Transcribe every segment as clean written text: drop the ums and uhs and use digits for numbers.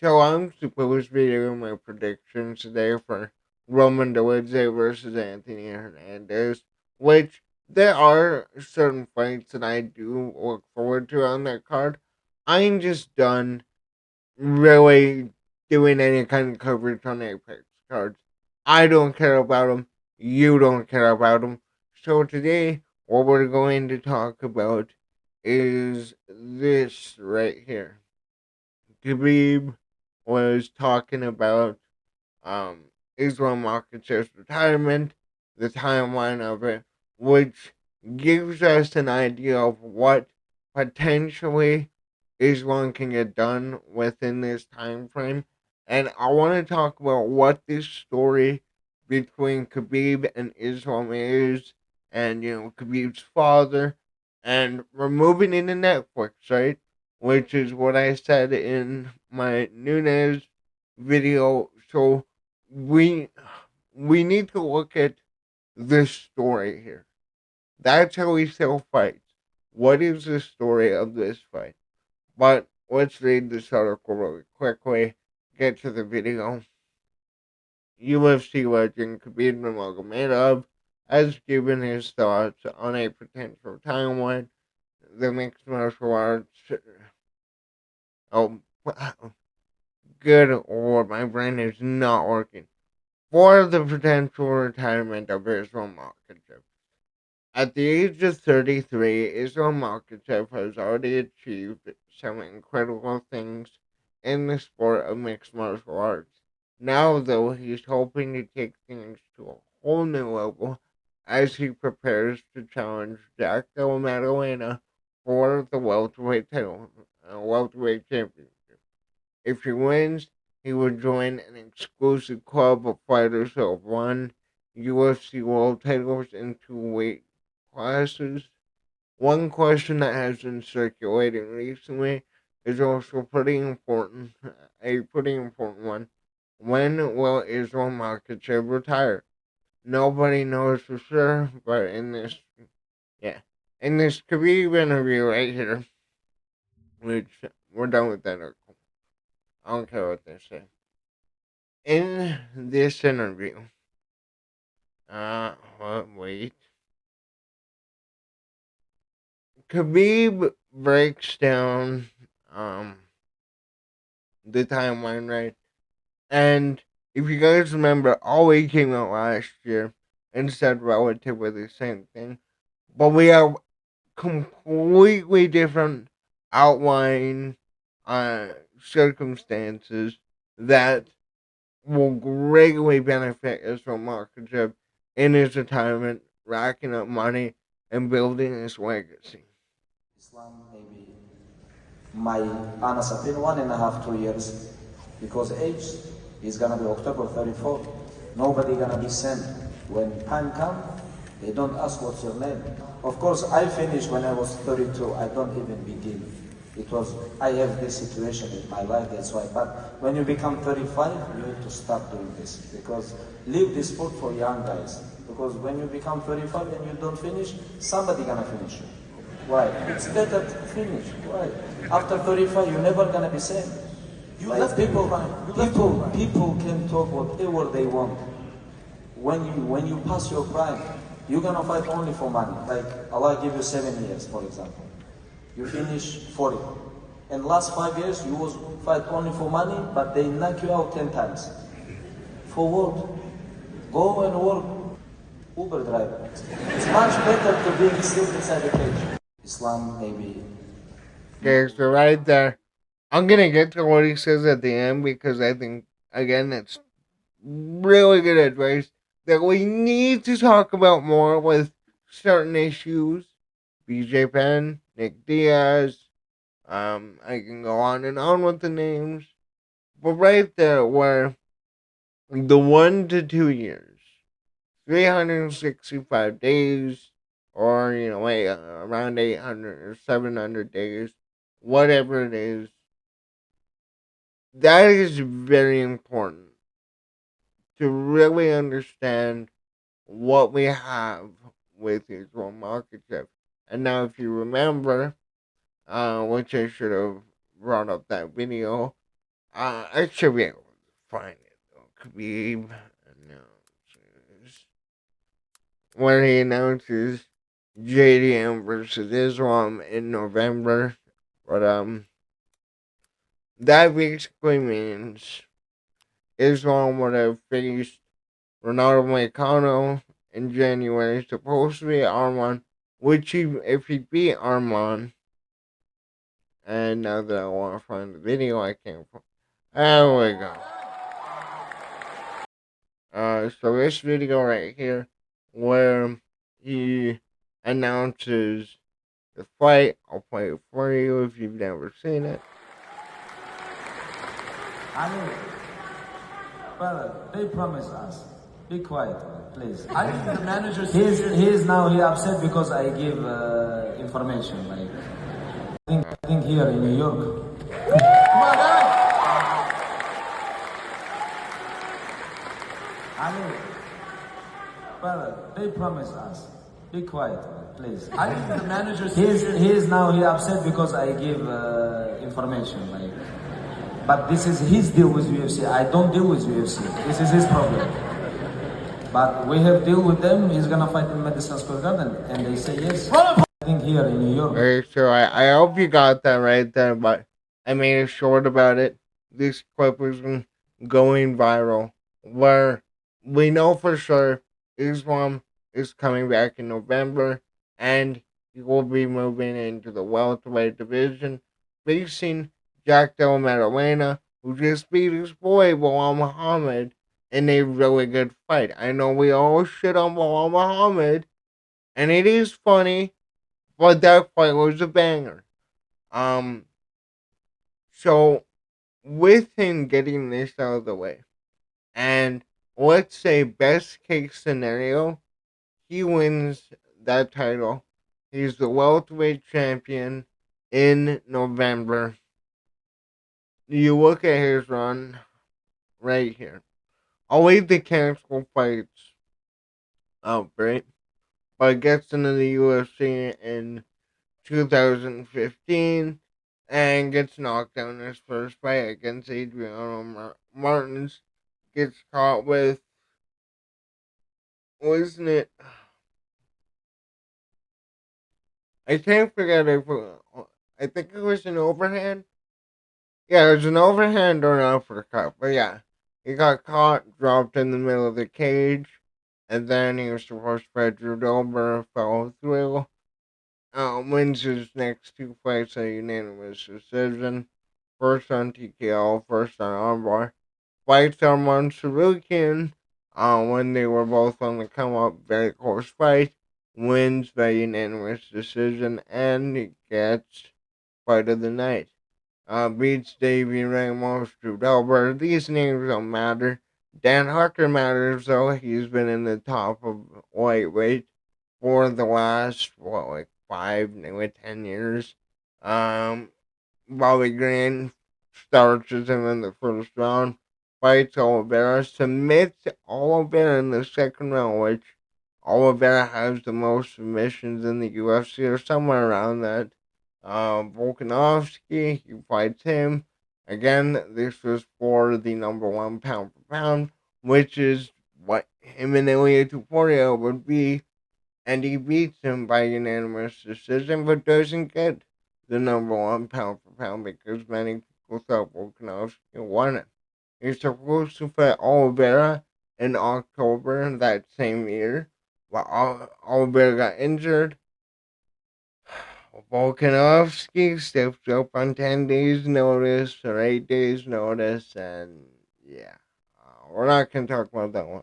So I'm supposed to be doing my predictions today for Roman Dolidze versus Anthony Hernandez, which there are certain fights that I do look forward to on that card. I'm just done really doing any kind of coverage on Apex cards. I don't care about them. You don't care about them. So today, what we're going to talk about is this right here. Khabib was talking about um, Islam Makhachev's retirement, the timeline of it, which gives us an idea of what potentially Islam can get done within this time frame. And I want to talk about what this story between Khabib and Islam is, and Khabib's father, and we're moving into Netflix, right? Which is what I said in my Nunez video. So we we need to look at this story here. That's how we sell fights. What is the story of this fight? But let's read this article really quickly. Get to the video. UFC legend Khabib Nurmagomedov has given his thoughts on a potential timeline. The mixed martial arts. Oh, good lord, my brain is not working. For the potential retirement of Islam Makhachev. At the age of 33, Islam Makhachev has already achieved some incredible things in the sport of mixed martial arts. Now, though, he's hoping to take things to a whole new level as he prepares to challenge Jack Della Maddelena for the welterweight championship. If he wins, he would join an exclusive club of fighters who have won UFC world titles in two weight classes. One question that has been circulating recently is also a pretty important one. When will Islam Makhachev retire? Nobody knows for sure, but yeah, in this Khabib interview right here, which we're done with that article. I don't care what they say. In this interview, wait. Khabib breaks down the timeline, right? And if you guys remember, Ollie came out last year and said relatively the same thing. But we have completely different outline circumstances that will greatly benefit Islam Makhachev in his retirement, racking up money and building his legacy. Islam, maybe my honest opinion, 1.5, 2 years, because age is gonna be October 34. Nobody gonna be sent. When time come, they don't ask what's your name. Of course, I finished when I was 32. I don't even begin. It was, I have this situation in my life, that's why. But when you become 35, you need to start doing this, because leave this sport for young guys. Because when you become 35 and you don't finish, somebody gonna finish you. Why? It's better to finish. Why? After 35, you're never gonna be same. You like people can talk whatever they want. When you pass your prime, you're gonna fight only for money. Like Allah give you 7 years, for example. You finish 40. And last 5 years, you was fight only for money, but they knock you out 10 times. For what? Go and work Uber driver. It's much better to be still inside the cage. Islam, maybe. Okay, so right there, I'm gonna get to what he says at the end because I think again it's really good advice that we need to talk about more with certain issues. BJ Penn, Nick Diaz, I can go on and on with the names. But right there where the 1 to 2 years, 365 days, or around 800 or 700 days, whatever it is, that is very important to really understand what we have with Islam Makhachev. And now, if you remember, which I should have brought up that video, I should be able to find it though. Khabib announces when he announces JDM versus Islam in November. But that basically means Islam would have faced Ronaldo Moicano in January. Supposed to be Arman, which he if he beat Arman, and now that I want to find the video, I can't. There we go. So this video right here, where he announces the fight. I'll play it for you if you've never seen it. Ali, brother, they promised us. Be quiet, please. I think the manager. He's now upset because I give information. Like, I think here in New York. Come on, guys. Ali, brother, they promised us. Be quiet, please. I think the manager. He's now upset because I give information. Like, but this is his deal with UFC. I don't deal with UFC. This is his problem. But we have deal with them. He's gonna fight in Madison Square Garden, and they say yes. I think here in New York. Very sure. I hope you got that right there, but I made a short about it. This clip was going viral, where we know for sure Islam is coming back in November, and he will be moving into the welterweight division, facing Jack Della Maddelena, who just beat his boy Bilal Muhammad in a really good fight. I know we all shit on Bilal Muhammad, and it is funny, but that fight was a banger. Um, so with him getting this out of the way, and let's say best case scenario, he wins that title. He's the welterweight champion in November. You look at his run right here. I'll leave the canceled fights out, right? But gets into the UFC in 2015 and gets knocked out in his first fight against Adriano Martins. Gets caught with, wasn't it? I can't forget if I think it was an overhand. Yeah, it was an overhand or an uppercut. But yeah, he got caught, dropped in the middle of the cage, and then he was supposed to fight Drew Dober, fell through. Wins his next two fights a unanimous decision. First on TKO, first on armbar. Fights Arman Sarukian when they were both on the come up, very close fight. Wins by unanimous decision and he gets fight of the night. Beats Davey Ramos, Drew Dober. These names don't matter. Dan Hucker matters though. He's been in the top of lightweight for the last like 5, maybe 10 years. Um, Bobby Green starches him in the first round, fights Oliveira, submits Oliveira in the second round, which Oliveira has the most submissions in the UFC or somewhere around that. Volkanovski, he fights him. Again, this was for the number one pound for pound, which is what him and Ilya Tuporia would be, and he beats him by unanimous decision, but doesn't get the number one pound for pound because many people thought Volkanovski won it. He's supposed to fight Oliveira in October that same year, but Oliveira got injured. Volkanovski steps up on 10 days' notice or 8 days' notice, and yeah, we're not going to talk about that one.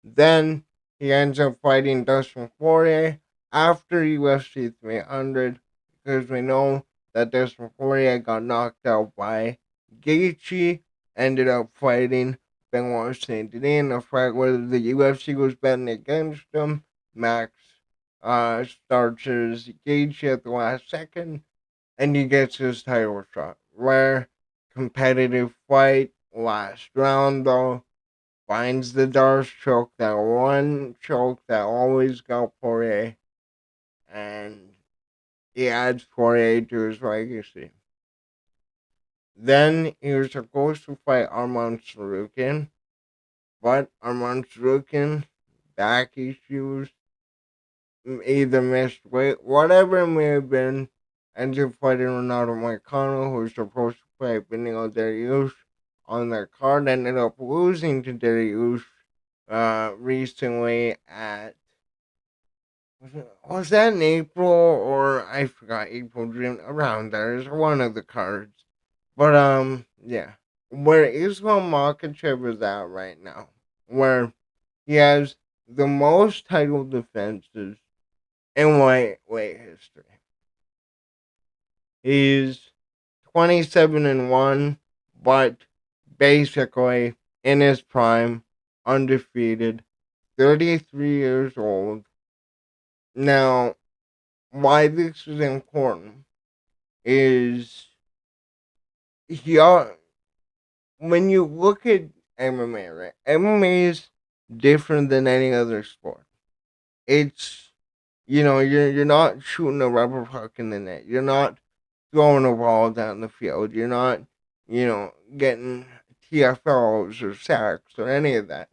Then he ends up fighting Dustin Poirier after UFC 300 because we know that Dustin Poirier got knocked out by Gaethje, ended up fighting Benoit Saint-Denis in a fight where the UFC was betting against him. Max starches Gaethje at the last second, and he gets his title shot. Rare competitive fight, last round though. Finds the Darce choke, that one choke that always got Poirier, and he adds Poirier to his legacy. Then he was supposed to fight Arman Sarukian, but Arman Sarukian, back issues, either missed weight, whatever it may have been, ended up fighting Ronaldo Moicano, who was supposed to fight Benil Dariush on their card, ended up losing to Dariush recently at was that in April or I forgot April June around there is one of the cards. But yeah. Where Islam Makhachev is at right now, where he has the most title defenses in lightweight history. He's 27-1, but basically in his prime, undefeated, 33 years old. Now, why this is important is he when you look at MMA, right? MMA is different than any other sport. It's you're not shooting a rubber puck in the net. You're not throwing a ball down the field. You're not getting TFLs or sacks or any of that.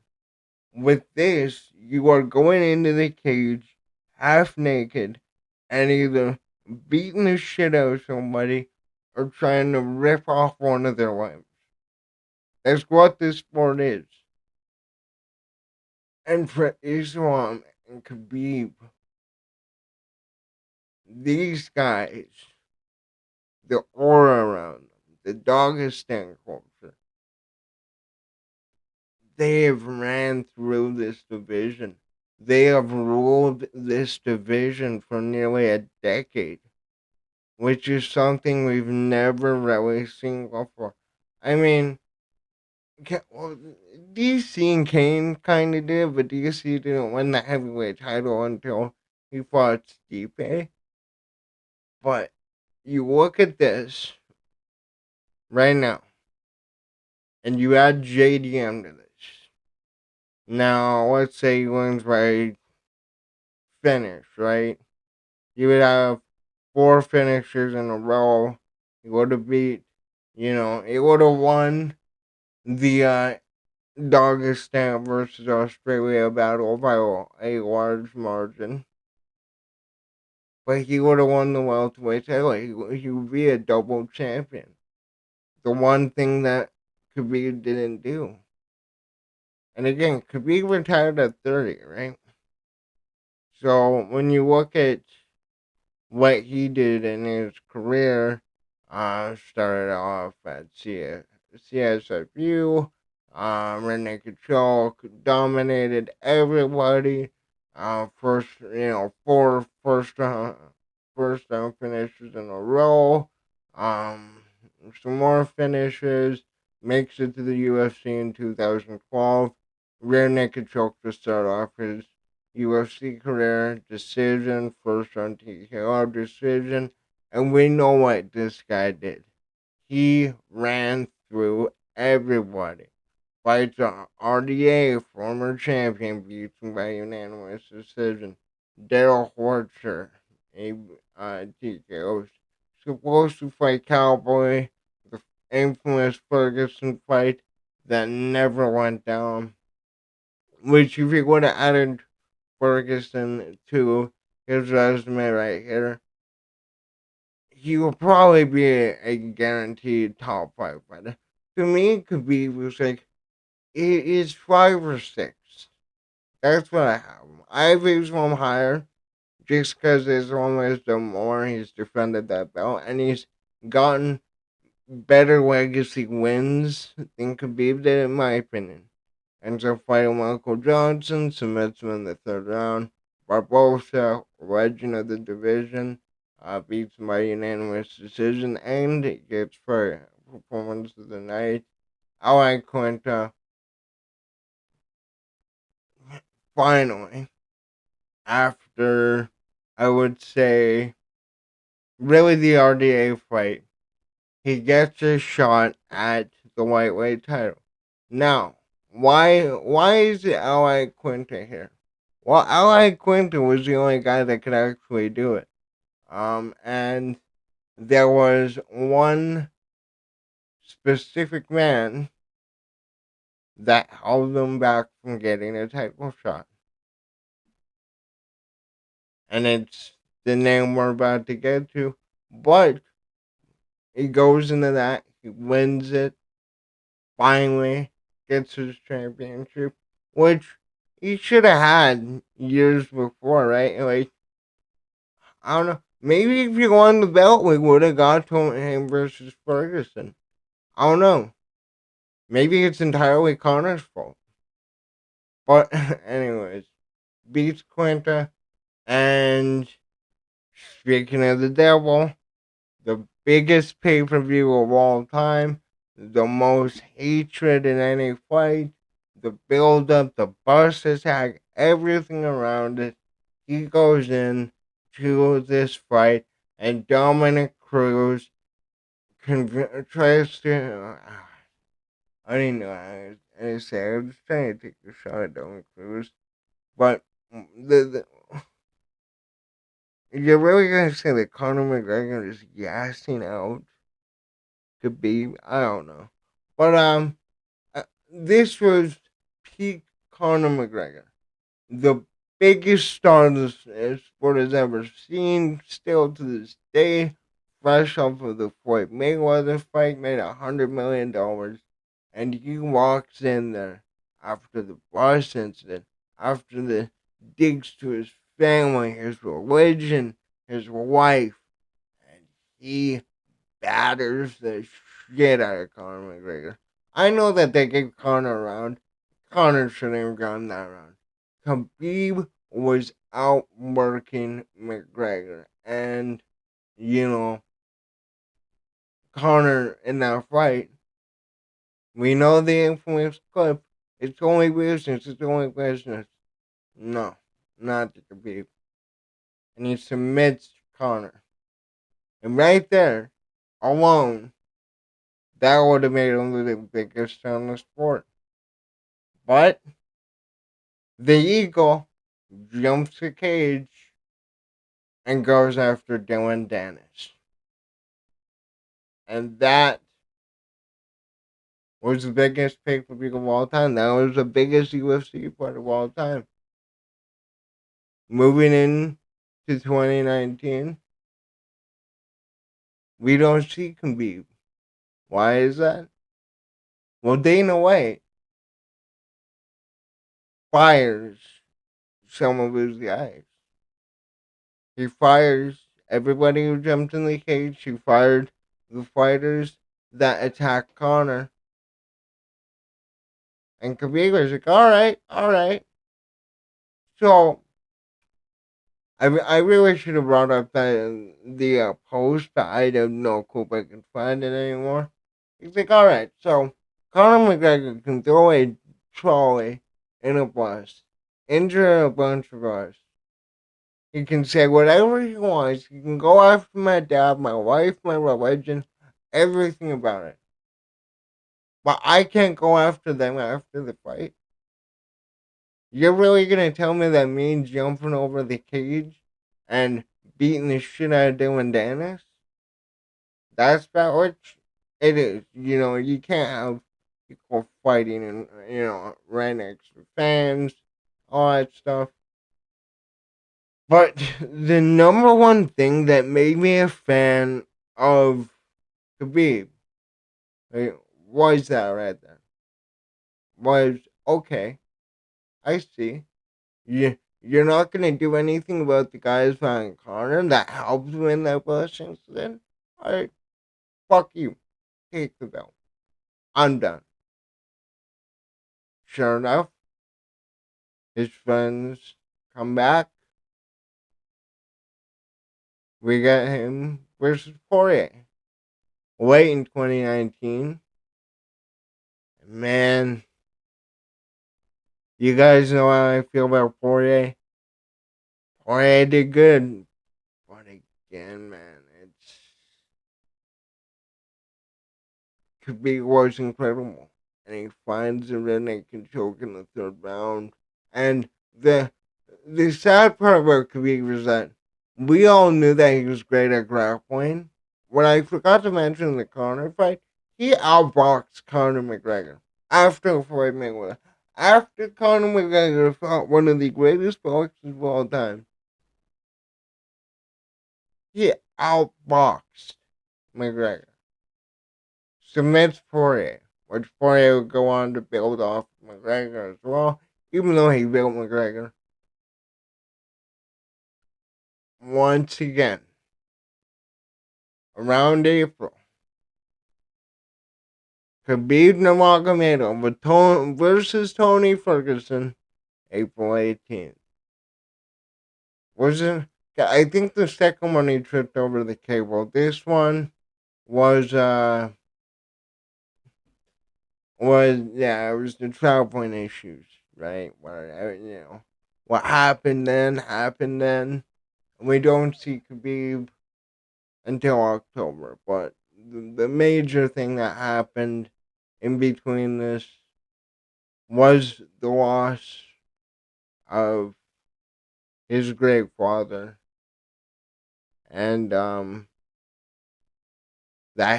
With this, you are going into the cage half naked and either beating the shit out of somebody or trying to rip off one of their limbs. That's what this sport is. And for Islam and Khabib, these guys, the aura around them, the Dagestan culture, they have ran through this division. They have ruled this division for nearly a decade, which is something we've never really seen before. I mean, well, DC and Kane kind of did, but DC didn't win the heavyweight title until he fought Stipe. But you look at this right now, and you add JDM to this. Now, let's say he wins by finish, right? You would have four finishers in a row. He would have beat, he would have won the Dagestan versus Australia battle by a large margin. But he would have won the welterweight title. He would be a double champion. The one thing that Khabib didn't do. And again, Khabib retired at 30, right? So when you look at what he did in his career, started off at CSFU, Renee Kachok dominated everybody. First, four first round finishes in a row. Um, some more finishes. Makes it to the UFC in 2012. Rare Naked Choke to start off his UFC career. Decision, first round TKO decision. And we know what this guy did. He ran through everybody. Fights RDA, former champion, beats him by unanimous decision. Daryl Horcher, a TKO. Supposed to fight Cowboy, the infamous Ferguson fight that never went down. Which, if you would have added Ferguson to his resume right here, he will probably be a guaranteed top five fighter. To me, Khabib was like, it is 5 or 6. That's what I have him. I have Islam higher just because Islam is the more he's defended that belt and he's gotten better legacy wins than Khabib did, in my opinion. Ends up fighting Michael Johnson, submits him in the third round. Barbosa, legend of the division, beats him by unanimous decision and gets for performance of the night. Ally Quinta, finally, after I would say really the RDA fight, he gets a shot at the lightweight title. Now, why is it Ally Quinta here? Well, Ally Quinta was the only guy that could actually do it. And there was one specific man that held them back from getting a title shot. And it's the name we're about to get to. But he goes into that, he wins it, finally gets his championship, which he should have had years before, right? Like, I don't know. Maybe if he won the belt, we would have got to him versus Ferguson. I don't know. Maybe it's entirely Connor's fault. But, anyways, beats Quinta. And speaking of the devil, the biggest pay per view of all time, the most hatred in any fight, the build up, the bus attack, everything around it. He goes in to this fight, and Dominic Cruz tries to. I didn't know I say I was trying to take a shot at Dominic Cruz, but the you're really gonna say that Conor McGregor is gassing out Khabib? I don't know, but this was peak Conor McGregor, the biggest star this sport has ever seen. Still to this day, fresh off of the Floyd Mayweather fight, made $100 million, and he walks in there after the bus incident, after the digs to his family, his religion, his wife, and he batters the shit out of Conor McGregor. I know that they gave Conor a round. Conor shouldn't have gotten that round. Khabib was outworking McGregor. And, you know, Conor in that fight, we know the infamous clip. It's only business. It's only business. No, not the Khabib. And he submits Conor. And right there, alone, that would have made him the biggest star in the sport. But the Eagle jumps the cage and goes after Dylan Dennis. And that was the biggest pay per view of all time. That was the biggest UFC fight of all time. Moving in to 2019, we don't see Khabib. Why is that? Well, Dana White fires some of his guys. He fires everybody who jumped in the cage. He fired the fighters that attacked Connor. And Khabib was like, all right, all right. So I really should have brought up the post, but I don't know if I can find it anymore. He's like, all right, so Conor McGregor can throw a trolley in a bus, injure a bunch of us. He can say whatever he wants. He can go after my dad, my wife, my religion, everything about it. But I can't go after them after the fight. You're really gonna tell me that me jumping over the cage and beating the shit out of Dylan Dennis? That's about what it is. You know, you can't have people fighting and, right next to fans, all that stuff. But the number one thing that made me a fan of Khabib, right, was that right there. Was, okay, I see. You're not gonna do anything about the guys behind Connor that helped win that bus incident? Alright, fuck you. Take the belt. I'm done. Sure enough, his friends come back. We got him versus Poirier. Late in 2019. Man, you guys know how I feel about Poirier. Poirier did good. But again, man, it's Khabib was incredible. And he finds the rear naked choke in the third round. And the sad part about Khabib is that we all knew that he was great at grappling. What I forgot to mention in the Conor fight, He outboxed Conor McGregor after Floyd Mayweather. After Conor McGregor fought one of the greatest boxers of all time, he outboxed McGregor. Submits Poirier, which Poirier would go on to build off McGregor as well, even though he built McGregor. Once again, around April, Khabib Nurmagomedov versus Tony Ferguson, April 18th. Wasn't I think the second one he tripped over the cable. This one was yeah, it was the traveling issues, right? Where what happened then. We don't see Khabib until October, but the major thing that happened in between this was the loss of his great father, and that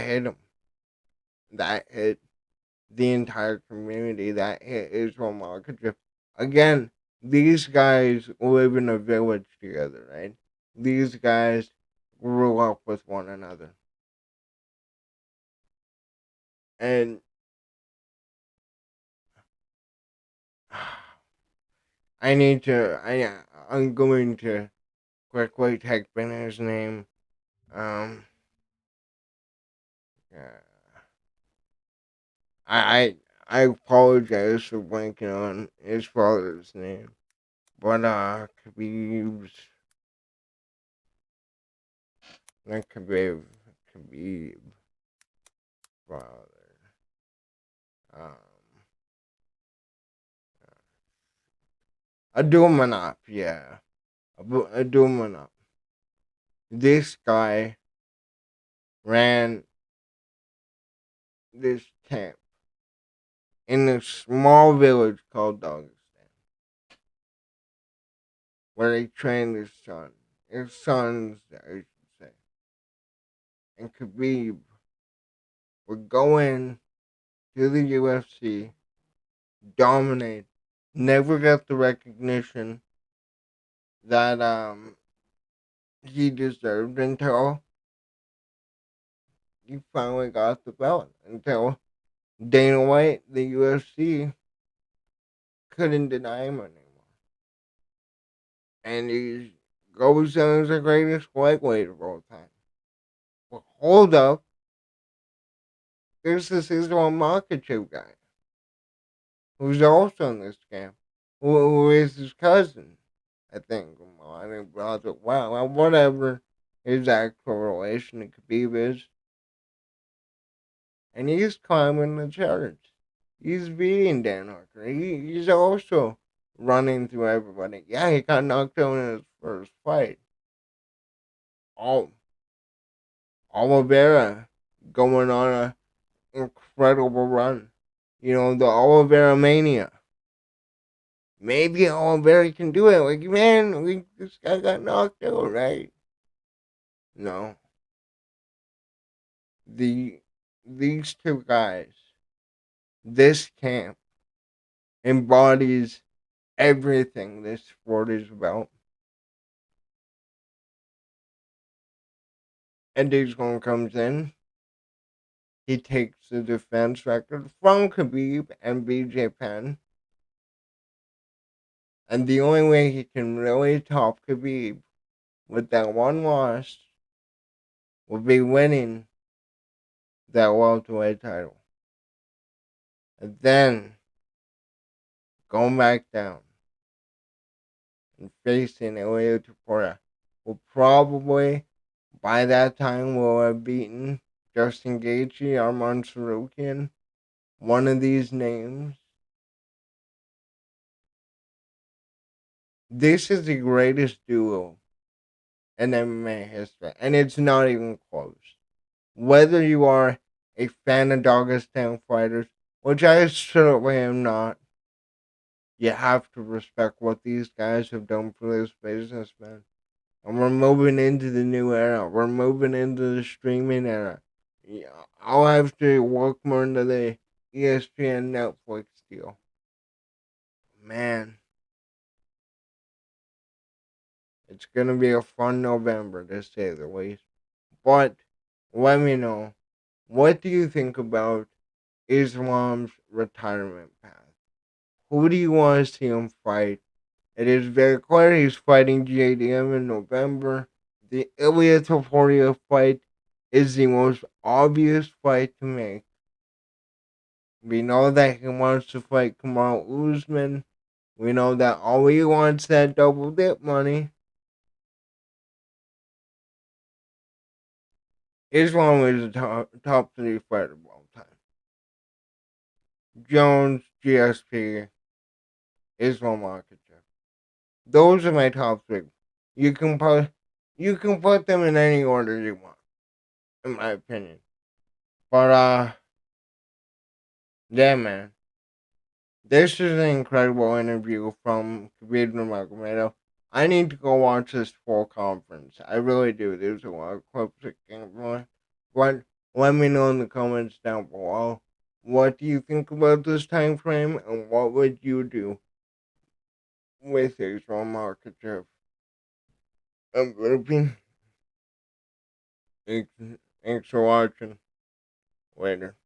hit him. That hit the entire community. That hit Islam Makhachev. Again, these guys live in a village together, right? These guys grew up with one another. And I'm going to quickly type in his name. Um, uh, I apologize for blanking on his father's name, but Khabib, Khabib father, um, Adumanov, yeah, Adumanov. This guy ran this camp in a small village called Dagestan, where he trained his sons, I should say, and Khabib would go in to the UFC, dominate, never got the recognition that he deserved until he finally got the belt. Until Dana White, the UFC, couldn't deny him anymore. And he goes down as the greatest lightweight of all time. But hold up, there's this Islam Makhachev guy who's also in this camp, who is his cousin, I think. Well, I think brother, well, whatever his actual relation to Khbib is. And he's climbing the charts. He's beating Dan Hooker. He's also running through everybody. Yeah, he got knocked out in his first fight. All Oliveira going on an incredible run. The Oliveira mania. Maybe Oliveira can do it. Like, man, this guy got knocked out, right? No. These two guys, this camp embodies everything this sport is about. And Islam comes in. He takes the defense record from Khabib and BJ Penn. And the only way he can really top Khabib with that one loss will be winning that welterweight title. And then going back down and facing Ilia Topuria, who probably by that time will have beaten Justin Gaethje, Arman Sarukian, one of these names. This is the greatest duo in MMA history, and it's not even close. Whether you are a fan of Dagestan fighters, which I certainly am not, you have to respect what these guys have done for this business, man. And we're moving into the new era. We're moving into the streaming era. Yeah, I'll have to work more into the ESPN Netflix deal. Man, it's gonna be a fun November to say the least. But let me know, what do you think about Islam's retirement path? Who do you want to see him fight? It is very clear he's fighting JDM in November. The Ilya Taporia fight is the most obvious fight to make. We know that he wants to fight Kamaru Usman. We know that Ali wants that double dip money. Islam is a top three fighter of all time. Jones, GSP, Islam Makhachev. Those are my top three. You can put them in any order you want, in my opinion. But yeah, man. This is an incredible interview from Khabib Nurmagomedov. I need to go watch this full conference. I really do. There's a lot of clips that came from it. But let me know in the comments down below. What do you think about this time frame, and what would you do with Islam Makhachev? I'm Ruby. Thanks for watching. Later.